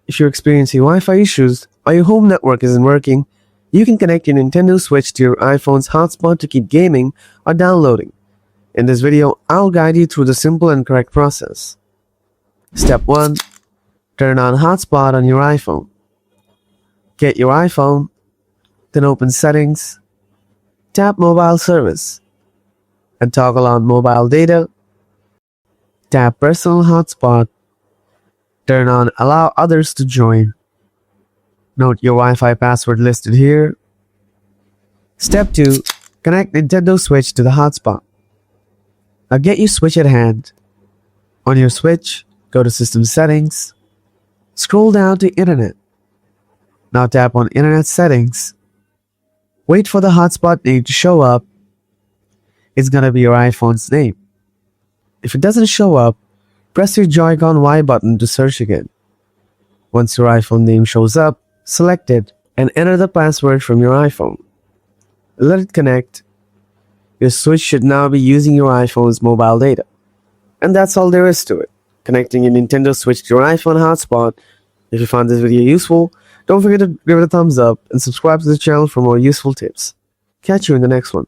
If you're experiencing Wi-Fi issues or your home network isn't working, you can connect your Nintendo Switch to your iPhone's hotspot to keep gaming or downloading. In this video, I'll guide you through the simple and correct process. Step 1. Turn on hotspot on your iPhone. Get your iPhone, then open Settings, tap Mobile Service, and toggle on Mobile Data. Tap Personal Hotspot. Turn on Allow Others to Join. Note your Wi-Fi password listed here. Step 2. Connect Nintendo Switch to the hotspot. Now get your Switch at hand. On your Switch, go to System Settings. Scroll down to Internet. Now tap on Internet Settings. Wait for the hotspot name to show up. It's gonna be your iPhone's name. If it doesn't show up, press your Joy-Con Y button to search again. Once your iPhone name shows up, select it and enter the password from your iPhone. Let it connect. Your Switch should now be using your iPhone's mobile data. And that's all there is to it. Connecting your Nintendo Switch to your iPhone hotspot. If you found this video useful, don't forget to give it a thumbs up and subscribe to the channel for more useful tips. Catch you in the next one.